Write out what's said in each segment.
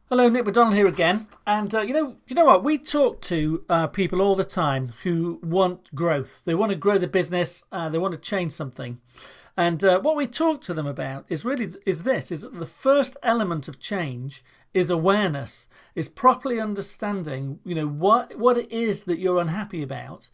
Hello, Nick McDonald here again. And you know what? We talk to people all the time who want growth. They want to grow the business. They want to change something. And what we talk to them about is that the first element of change is awareness, is properly understanding, what it is that you're unhappy about,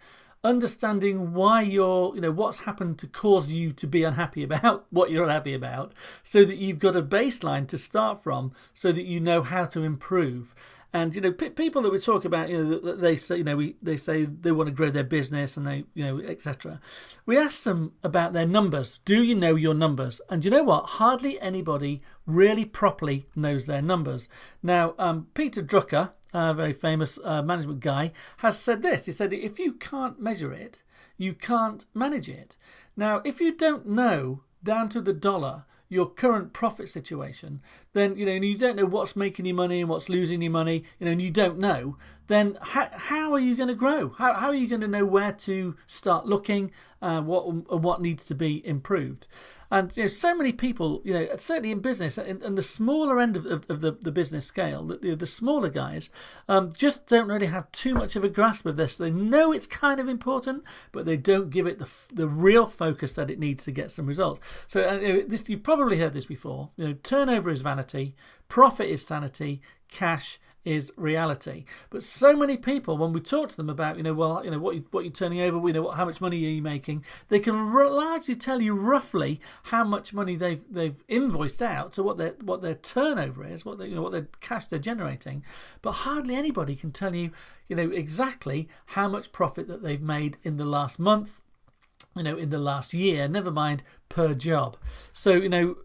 understanding why what's happened to cause you to be unhappy about what you're unhappy about, so that you've got a baseline to start from, so that you know how to improve. And people that we talk about, they say, they say they want to grow their business, and they, etc. We ask them about their numbers. Do you know your numbers? And you know what? Hardly anybody really properly knows their numbers. Now, Peter Drucker, a very famous management guy, has said this. He said, if you can't measure it, you can't manage it. Now, if you don't know down to the dollar your current profit situation, then and you don't know what's making you money and what's losing you money, and you don't know, then how are you going to grow? How are you going to know where to start looking, what needs to be improved? And so many people, certainly in business and the smaller end of the business scale, the smaller guys, just don't really have too much of a grasp of this. They know it's kind of important, but they don't give it the real focus that it needs to get some results. So this, you've probably heard this before. Turnover is vanity, profit is sanity, cash is reality. But so many people, when we talk to them about what you're turning over, how much money are you making, they can largely tell you roughly how much money they've invoiced out, so what their turnover is, what their cash they're generating. But hardly anybody can tell you exactly how much profit that they've made in the last month, in the last year, never mind per job. So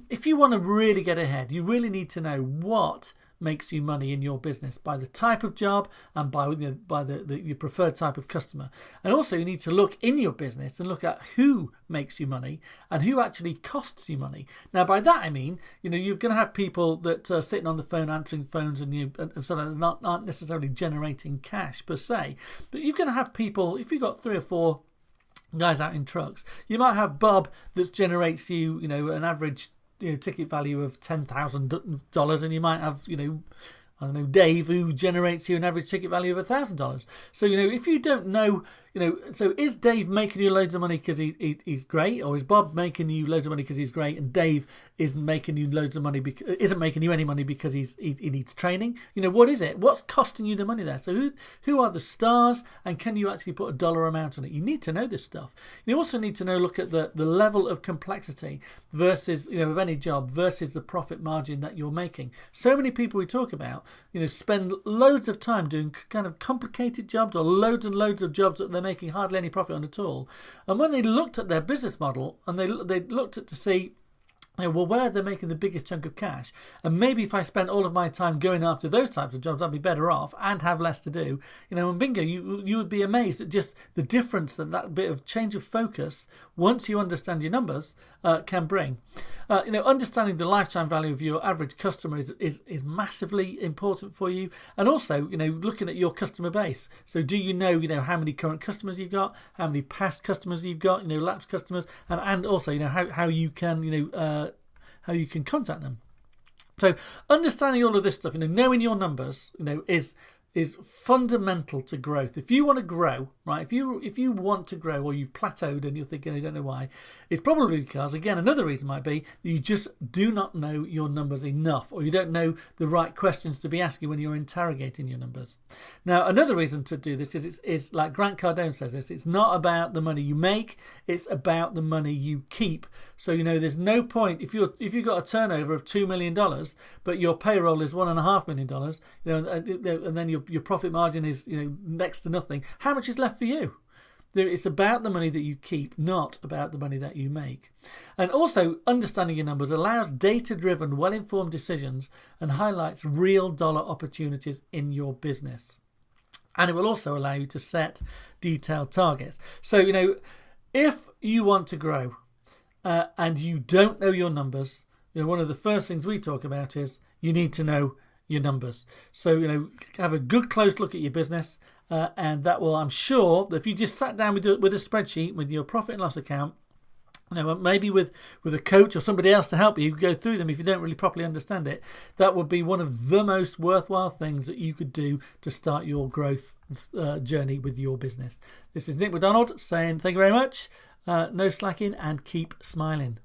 if you want to really get ahead, you really need to know what makes you money in your business, by the type of job and by your preferred type of customer. And also you need to look in your business and look at who makes you money and who actually costs you money. Now by that I mean you're going to have people that are sitting on the phone answering phones and sort of aren't necessarily generating cash per se, but you're going to have people, if you've got 3 or 4 guys out in trucks, you might have Bob that generates you an average ticket value of $10,000, and you might have Dave, who generates you an average ticket value of $1,000. So if you don't know, so is Dave making you loads of money because he's great, or is Bob making you loads of money because he's great, and Dave isn't making you loads of money isn't making you any money because he needs training? What is it? What's costing you the money there? So who are the stars, and can you actually put a dollar amount on it? You need to know this stuff. You also need to look at the level of complexity versus of any job versus the profit margin that you're making. So many people we talk about spend loads of time doing kind of complicated jobs, or loads and loads of jobs that they're making hardly any profit on at all. And when they looked at their business model and they looked at to see where they're making the biggest chunk of cash, and maybe if I spent all of my time going after those types of jobs, I'd be better off and have less to do. And bingo, you would be amazed at just the difference that bit of change of focus, once you understand your numbers, can bring. Understanding the lifetime value of your average customer is massively important for you, and also looking at your customer base. So do you know how many current customers you've got, how many past customers you've got, lapsed customers, and also how you can contact them. So understanding all of this stuff, knowing your numbers, is fundamental to growth. If you want to grow, right? If you want to grow, or you've plateaued and you're thinking, I don't know why, it's probably because, again, another reason might be that you just do not know your numbers enough, or you don't know the right questions to be asking when you're interrogating your numbers. Now, another reason to do this is like Grant Cardone says this: it's not about the money you make, it's about the money you keep. So there's no point if you've got a turnover of $2 million, but your payroll is $1.5 million, and then your profit margin is next to nothing. How much is left for you? It's about the money that you keep, not about the money that you make. And also, understanding your numbers allows data-driven, well-informed decisions and highlights real dollar opportunities in your business. And it will also allow you to set detailed targets. So if you want to grow and you don't know your numbers, one of the first things we talk about is you need to know your numbers. So have a good close look at your business, and that will, I'm sure, that if you just sat down with a spreadsheet with your profit and loss account Maybe with a coach or somebody else to help you go through them if you don't really properly understand it. That would be one of the most worthwhile things that you could do to start your growth journey with your business. This is Nick McDonald saying thank you very much. No slacking and keep smiling.